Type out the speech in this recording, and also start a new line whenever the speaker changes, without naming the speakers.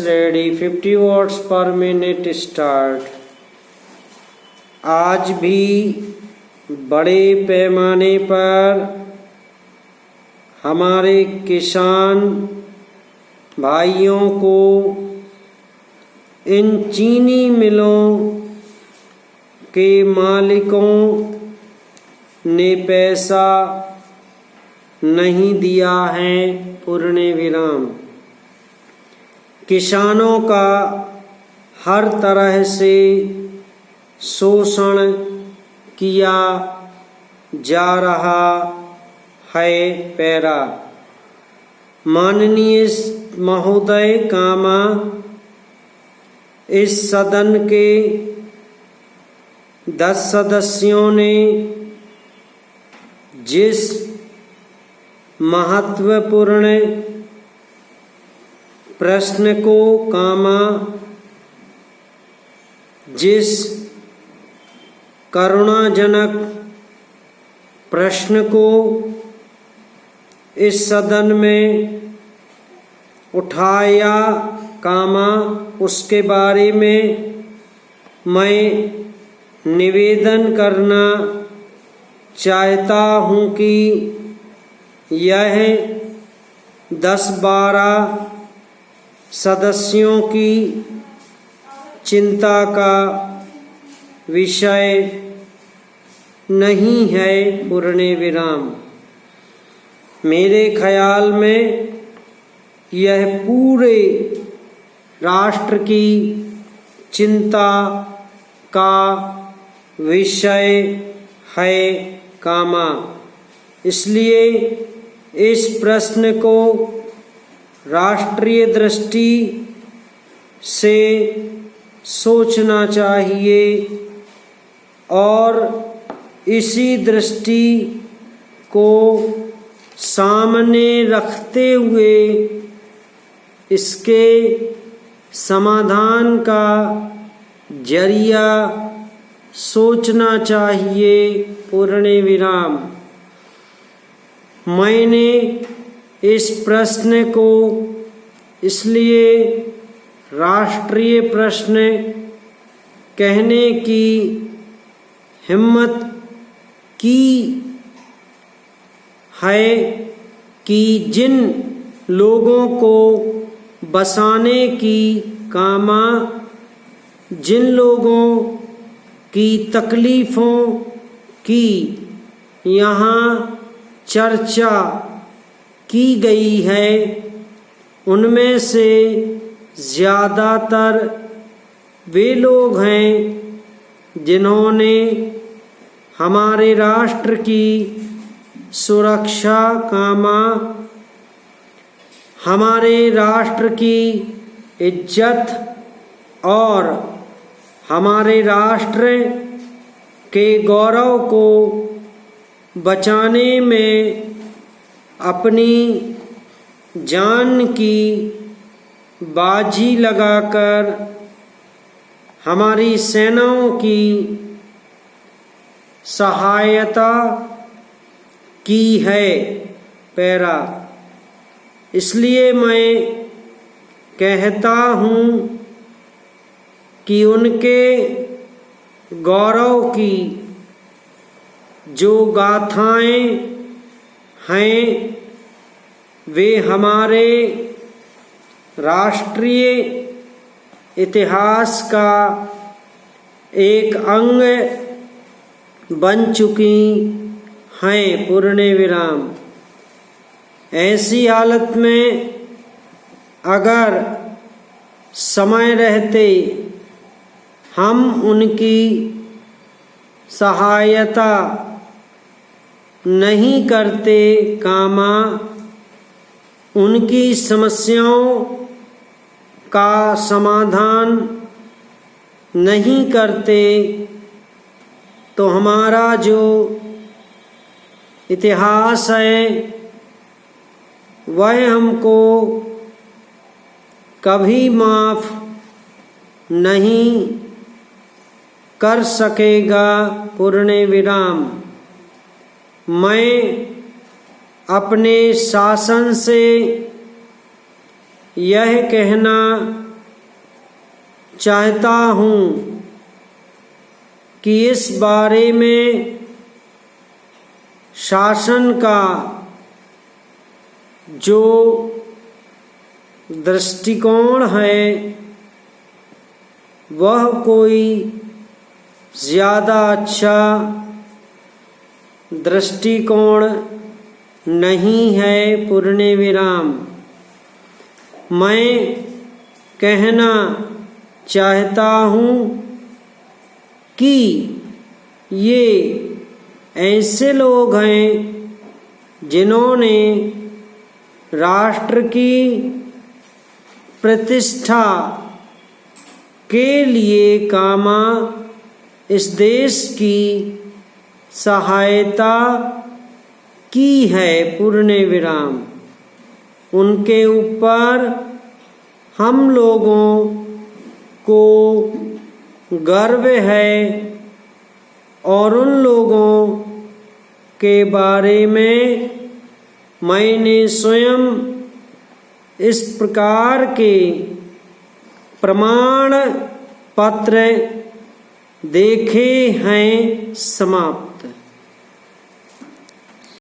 Ready 50 watts पर minute start. आज भी बड़े पैमाने पर हमारे किसान भाइयों को इन चीनी मिलों के मालिकों ने पैसा नहीं दिया है। पूर्ण विराम। किसानों का हर तरह से शोषण किया जा रहा है। पैरा। माननीय महोदय कामा इस सदन के 10 सदस्यों ने जिस महत्वपूर्ण प्रश्न को कामा जिस करुणाजनक प्रश्न को इस सदन में उठाया कामा, उसके बारे में मैं निवेदन करना चाहता हूँ कि यह 10-12 सदस्यों की चिंता का विषय नहीं है। पूर्ण विराम। मेरे ख्याल में यह पूरे राष्ट्र की चिंता का विषय है कामा। इसलिए इस प्रश्न को राष्ट्रीय दृष्टि से सोचना चाहिए और इसी दृष्टि को सामने रखते हुए इसके समाधान का जरिया सोचना चाहिए। पूर्ण विराम। मैंने इस प्रश्न को इसलिए राष्ट्रीय प्रश्न कहने की हिम्मत की है कि जिन लोगों को बसाने की कामा, जिन लोगों की तकलीफ़ों की यहाँ चर्चा की गई है, उनमें से ज़्यादातर वे लोग हैं जिन्होंने हमारे राष्ट्र की सुरक्षा कामा, हमारे राष्ट्र की इज्जत और हमारे राष्ट्र के गौरव को बचाने में अपनी जान की बाजी लगाकर हमारी सेनाओं की सहायता की है। पैरा। इसलिए मैं कहता हूँ कि उनके गौरव की जो गाथाएं हैं वे हमारे राष्ट्रीय इतिहास का एक अंग बन चुकी हैं। पूर्ण विराम। ऐसी हालत में अगर समय रहते हम उनकी सहायता नहीं करते कामा, उनकी समस्याओं का समाधान नहीं करते, तो हमारा जो इतिहास है वह हमको कभी माफ़ नहीं कर सकेगा। पूर्ण विराम। मैं अपने शासन से यह कहना चाहता हूँ कि इस बारे में शासन का जो दृष्टिकोण है वह कोई ज़्यादा अच्छा दृष्टिकोण नहीं है। पूर्ण विराम। मैं कहना चाहता हूँ कि ये ऐसे लोग हैं जिन्होंने राष्ट्र की प्रतिष्ठा के लिए कामा इस देश की सहायता की है। पूर्ण विराम। उनके ऊपर हम लोगों को गर्व है और उन लोगों के बारे में मैंने स्वयं इस प्रकार के प्रमाण पत्र देखे हैं। समाप्त।